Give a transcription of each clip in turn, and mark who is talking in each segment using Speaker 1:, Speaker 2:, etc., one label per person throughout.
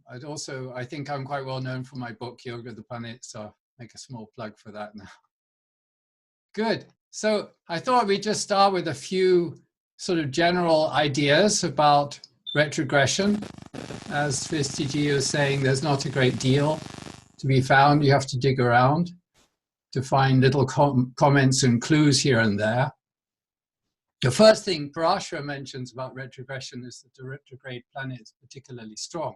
Speaker 1: I think I'm quite well known for my book, Yoga of the Planet, so I'll make a small plug for that now. Good. So I thought we'd just start with a few sort of general ideas about retrogression. As Vistiji was saying, there's not a great deal to be found. You have to dig around to find little comments and clues here and there. The first thing Parashara mentions about retrogression is that the retrograde planet is particularly strong.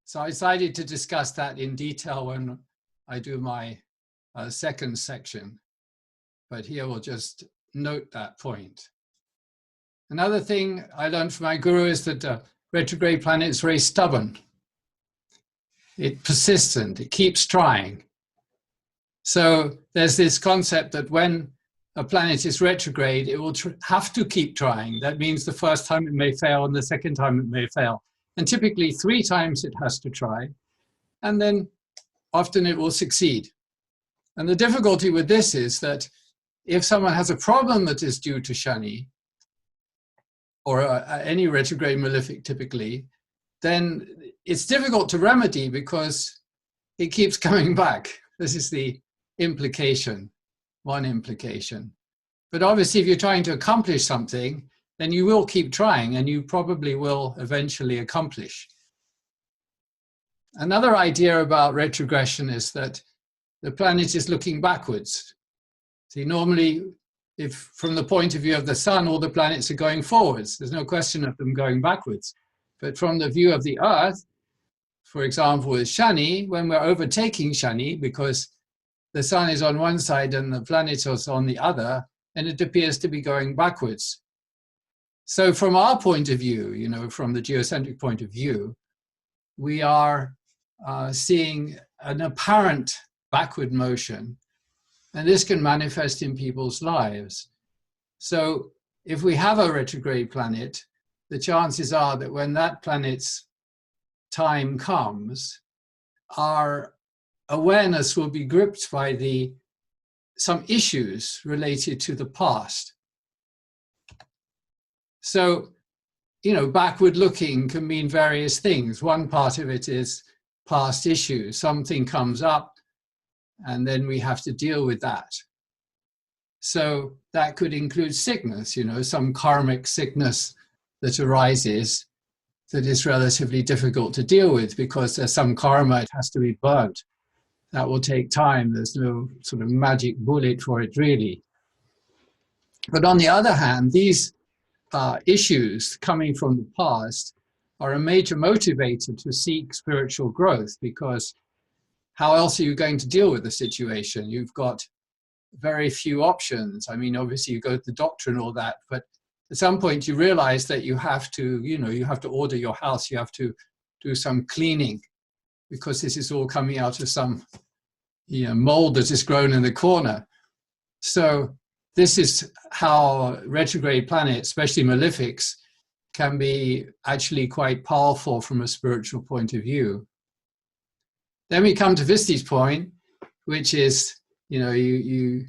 Speaker 1: So I decided to discuss that in detail when I do my second section. But here we'll just note that point. Another thing I learned from my guru is that the retrograde planet is very stubborn. It's persistent, it keeps trying. So there's this concept that when a planet is retrograde, it will have to keep trying. That means the first time it may fail and the second time it may fail. And typically 3 times it has to try. And then often it will succeed. And the difficulty with this is that if someone has a problem that is due to Shani, or any retrograde malefic typically, then it's difficult to remedy because it keeps coming back. This is the implication, one implication. But obviously if you're trying to accomplish something, then you will keep trying and you probably will eventually accomplish. Another idea about retrogression is that the planet is looking backwards. See, normally, if from the point of view of the sun, all the planets are going forwards. There's no question of them going backwards. But from the view of the Earth, for example, with Shani, when we're overtaking Shani, because the sun is on one side and the planet is on the other, and it appears to be going backwards. So from our point of view, you know, from the geocentric point of view, we are seeing an apparent backward motion. And this can manifest in people's lives. So if we have a retrograde planet, the chances are that when that planet's time comes, our awareness will be gripped by some issues related to the past. So, you know, backward looking can mean various things. One part of it is past issues. Something comes up, and then we have to deal with that. So that could include sickness, you know, some karmic sickness that arises that is relatively difficult to deal with because there's some karma, it has to be burnt. That will take time. There's no sort of magic bullet for it, really. But on the other hand, these issues coming from the past are a major motivator to seek spiritual growth, because how else are you going to deal with the situation? You've got very few options. I mean, obviously you go to the doctor and all that, but at some point you realize that you have to, you know, you have to order your house, you have to do some cleaning, because this is all coming out of some, you know, mold that is grown in the corner. So this is how retrograde planets, especially malefics, can be actually quite powerful from a spiritual point of view. Then we come to Visti's point, which is, you know, you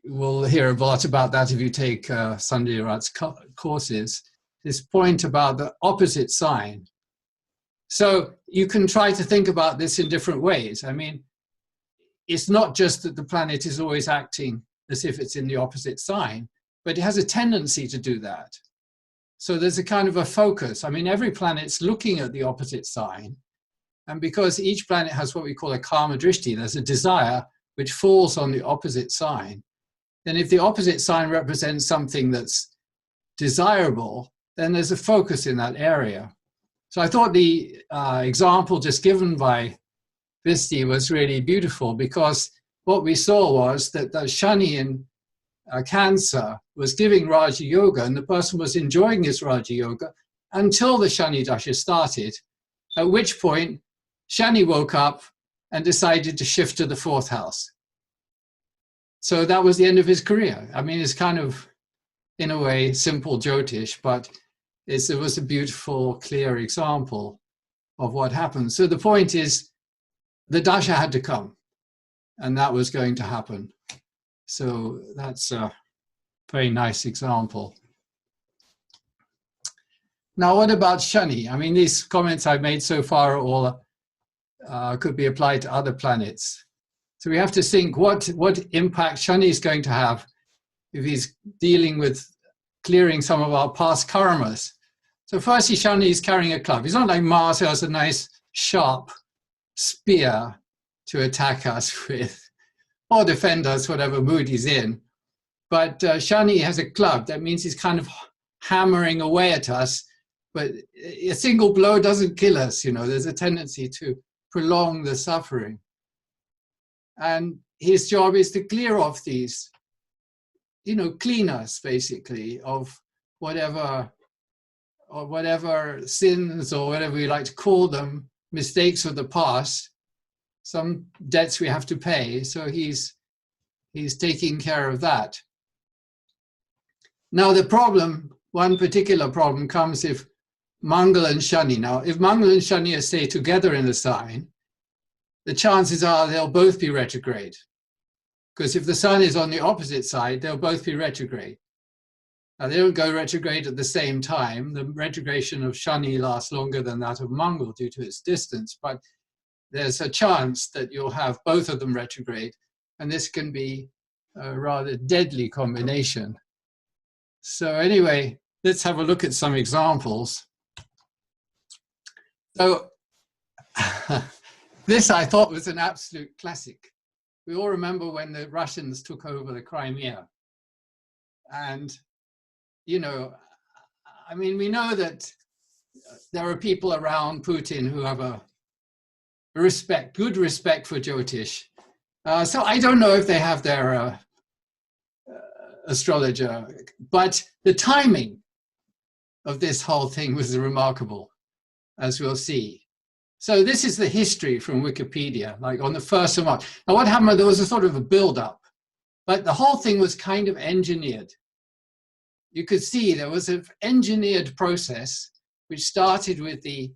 Speaker 1: will hear a lot about that if you take Sanjay Rath's courses, this point about the opposite sign. So you can try to think about this in different ways. I mean, it's not just that the planet is always acting as if it's in the opposite sign, but it has a tendency to do that. So there's a kind of a focus. I mean, every planet's looking at the opposite sign. And because each planet has what we call a karma drishti, there's a desire which falls on the opposite sign. Then if the opposite sign represents something that's desirable, then there's a focus in that area. So I thought the example just given by Visti was really beautiful, because what we saw was that the Shani in Cancer was giving Raja Yoga, and the person was enjoying his Raja Yoga until the Shani Dasha started, at which point Shani woke up and decided to shift to the 4th house. So that was the end of his career. I mean, it's kind of, in a way, simple Jyotish, but it was a beautiful, clear example of what happened. So the point is, the dasha had to come, and that was going to happen. So that's a very nice example. Now, what about Shani? I mean, these comments I've made so far are all could be applied to other planets. So we have to think what impact Shani is going to have if he's dealing with clearing some of our past karmas. So firstly, Shani is carrying a club. He's not like Mars, who has a nice sharp spear to attack us with, or defend us, whatever mood he's in. But Shani has a club. That means he's kind of hammering away at us, but a single blow doesn't kill us. You know, there's a tendency to prolong the suffering. And his job is to clear off these, you know, clean us basically of whatever sins or whatever we like to call them, mistakes of the past, some debts we have to pay. So he's taking care of that. Now the problem, one particular problem comes if Mangal and Shani. Now, if Mangal and Shani stay together in the sign, the chances are they'll both be retrograde. Because if the sun is on the opposite side, they'll both be retrograde. Now, they don't go retrograde at the same time. The retrogression of Shani lasts longer than that of Mangal due to its distance, but there's a chance that you'll have both of them retrograde, and this can be a rather deadly combination. So anyway, let's have a look at some examples. So this I thought was an absolute classic. We all remember when the Russians took over the Crimea. And, you know, I mean, we know that there are people around Putin who have a good respect for Jyotish. So I don't know if they have their astrologer, but the timing of this whole thing was remarkable, as we'll see. So this is the history from Wikipedia, like on the 1st of March. Now what happened, there was a sort of a build-up, but the whole thing was kind of engineered. You could see there was an engineered process which started with the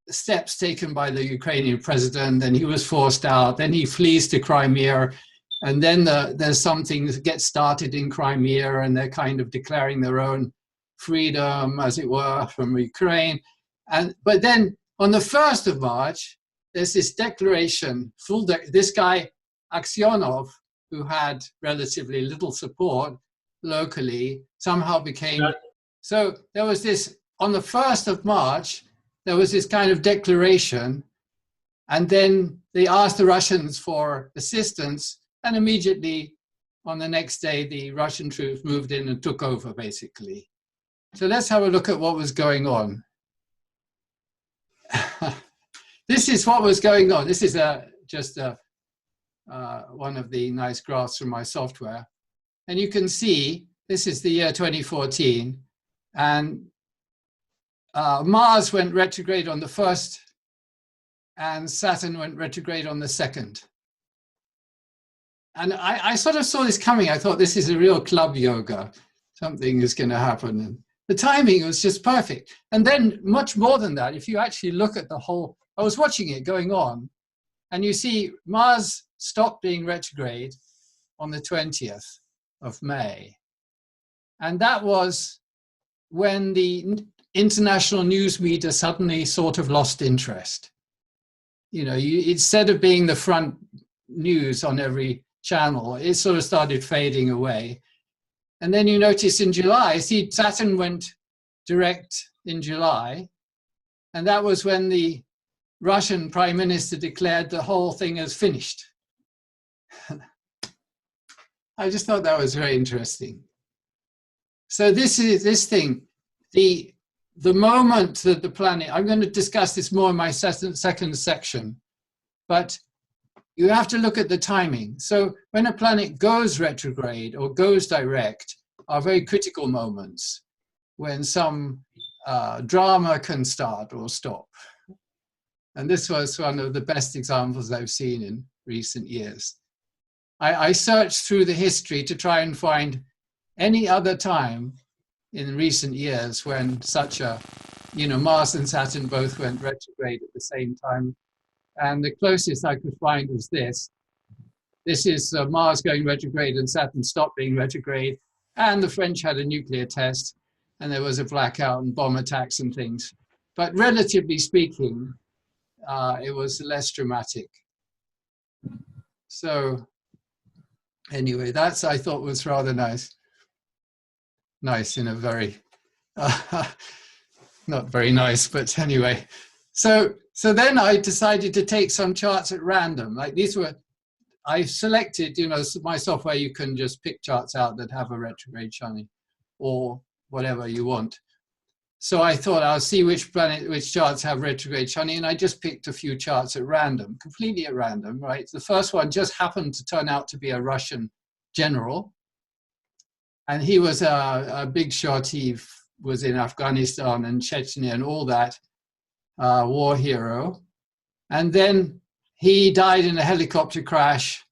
Speaker 1: steps taken by the Ukrainian president, then he was forced out, then he flees to Crimea, and then there's something that gets started in Crimea, and they're kind of declaring their own freedom, as it were, from Ukraine. But then on the 1st of March, there's this declaration, this guy, Aksyonov, who had relatively little support locally, somehow became, so there was this, on the 1st of March, there was this kind of declaration, and then they asked the Russians for assistance, and immediately on the next day, the Russian troops moved in and took over, basically. So let's have a look at what was going on. This is what was going on. This is just one of the nice graphs from my software. And you can see, this is the year 2014, and Mars went retrograde on the 1st, and Saturn went retrograde on the 2nd. And I sort of saw this coming. I thought, this is a real club yoga. Something is going to happen. And the timing was just perfect. And then much more than that, if you actually look at the whole, I was watching it going on, and you see Mars stopped being retrograde on the 20th of May. And that was when the international news media suddenly sort of lost interest. You know, instead of being the front news on every channel, it sort of started fading away. And then you notice in July, see, Saturn went direct in July, and that was when the Russian prime minister declared the whole thing as finished. I just thought that was very interesting. So this is this thing, the moment that the planet, I'm going to discuss this more in my second section, but you have to look at the timing. So when a planet goes retrograde or goes direct are very critical moments when some drama can start or stop. And this was one of the best examples I've seen in recent years. I searched through the history to try and find any other time in recent years when such a, you know, Mars and Saturn both went retrograde at the same time. And the closest I could find was this. This is Mars going retrograde and Saturn stopped being retrograde. And the French had a nuclear test. and there was a blackout and bomb attacks and things. But relatively speaking, it was less dramatic. So anyway, that's, I thought, was rather nice. Nice in a very, not very nice, but anyway. So then I decided to take some charts at random. Like these were, I selected, you know, my software, you can just pick charts out that have a retrograde shani or whatever you want. So I thought I'll see which charts have retrograde shani, and I just picked a few charts at random, completely at random, right? The first one just happened to turn out to be a Russian general, and he was a big shot. He was in Afghanistan and Chechnya and all that, war hero. And then he died in a helicopter crash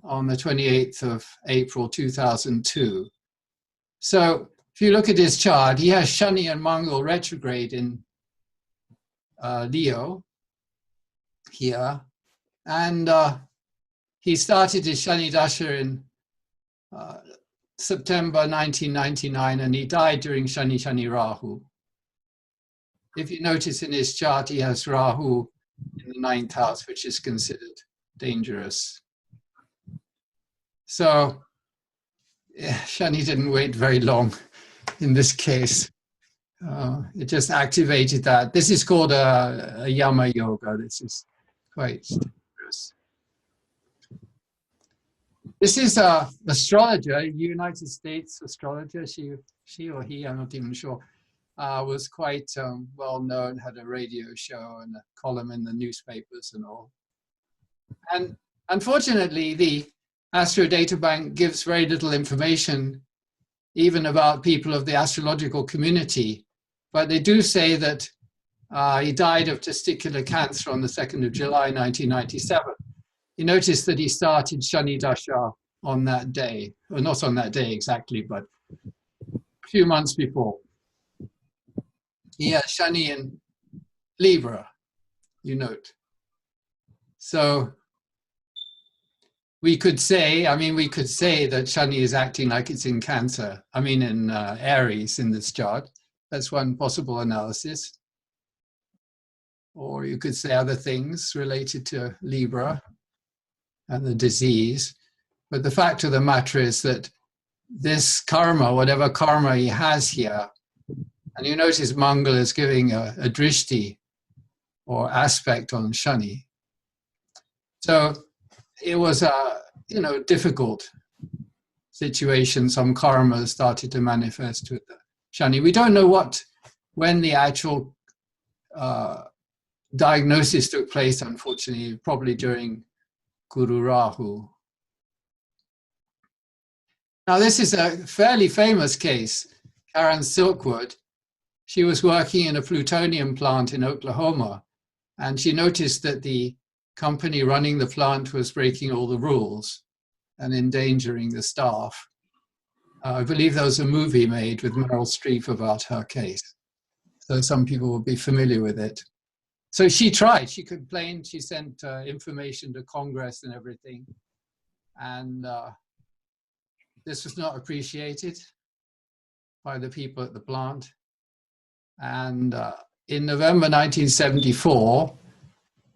Speaker 1: on the 28th of April 2002. So if you look at his chart, he has Shani and Mangal retrograde in Leo here. And he started his Shani Dasha in September 1999, and he died during Shani Rahu. If you notice in his chart, he has Rahu in the 9th house, which is considered dangerous. So yeah, Shani didn't wait very long in this case. It just activated that. This is called a Yama Yoga. This is quite dangerous. This is an astrologer, a United States astrologer. She or he, I'm not even sure, was quite well known, had a radio show and a column in the newspapers and all. And unfortunately, the Astro Data Bank gives very little information even about people of the astrological community. But they do say that he died of testicular cancer on the 2nd of July, 1997. You notice that he started Shani Dasha on that day, or not on that day exactly, but a few months before. He has Shani in Libra, you note. So we could say, that Shani is acting like it's in Cancer, in Aries in this chart. That's one possible analysis. Or you could say other things related to Libra and the disease. But the fact of the matter is that this karma, whatever karma he has here, and you notice Mangal is giving a drishti or aspect on Shani. So it was a difficult situation. Some karma started to manifest with the Shani. We don't know when the actual diagnosis took place, unfortunately, probably during Guru Rahu. Now, this is a fairly famous case, Karen Silkwood. She was working in a plutonium plant in Oklahoma, and she noticed that the company running the plant was breaking all the rules and endangering the staff. I believe there was a movie made with Meryl Streep about her case. So some people will be familiar with it. So she tried, she complained, she sent information to Congress and everything. And this was not appreciated by the people at the plant. And in November 1974,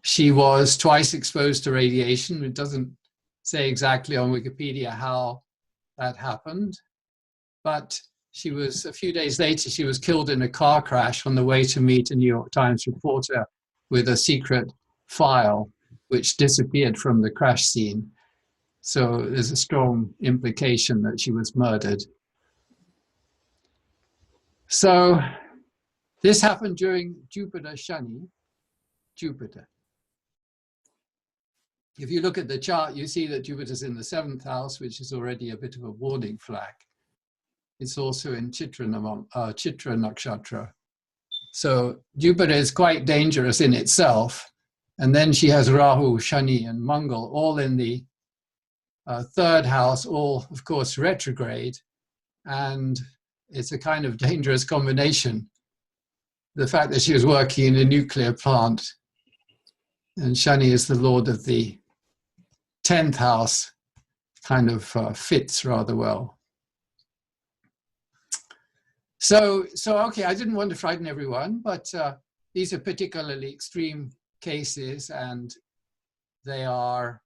Speaker 1: she was twice exposed to radiation. It doesn't say exactly on Wikipedia how that happened, but a few days later, she was killed in a car crash on the way to meet a New York Times reporter with a secret file which disappeared from the crash scene. So there's a strong implication that she was murdered. So this happened during Jupiter Shani, Jupiter. If you look at the chart, you see that Jupiter's in the 7th house, which is already a bit of a warning flag. It's also in Chitra Nakshatra. So Jupiter is quite dangerous in itself. And then she has Rahu, Shani, and Mangal all in the 3rd house, all, of course, retrograde. And it's a kind of dangerous combination. The fact that she was working in a nuclear plant, and Shani is the lord of the 10th house, kind of fits rather well. So okay, I didn't want to frighten everyone, but these are particularly extreme cases, and they are,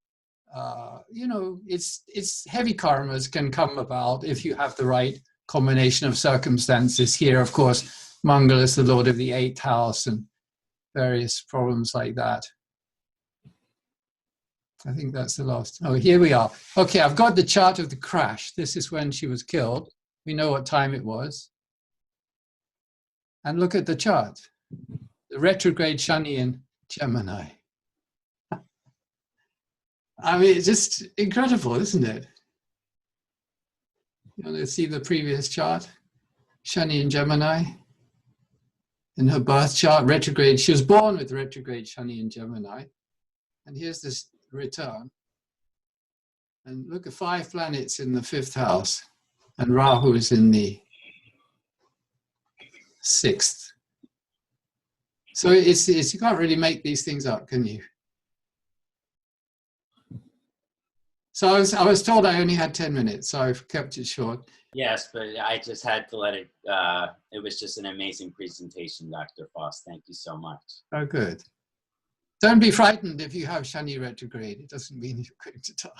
Speaker 1: you know, it's heavy karmas can come about if you have the right combination of circumstances. Here, of course, Mangala is the Lord of the 8th house and various problems like that. I think that's the last. Oh, here we are. Okay, I've got the chart of the crash. This is when she was killed. We know what time it was. And look at the chart. The retrograde Shani in Gemini. I mean, it's just incredible, isn't it? You want to see the previous chart? Shani in Gemini. In her birth chart, retrograde. She was born with retrograde Shani in Gemini. And here's this return. And look at 5 planets in the 5th house. And Rahu is in the 6th. So it's you can't really make these things up, can you? So I was told I only had 10 minutes, so I've kept it short.
Speaker 2: Yes, but I just had to let it, it was just an amazing presentation, Dr. Foss. Thank you so much.
Speaker 1: Oh, good. Don't be frightened if you have Shani retrograde. It doesn't mean you're going to die.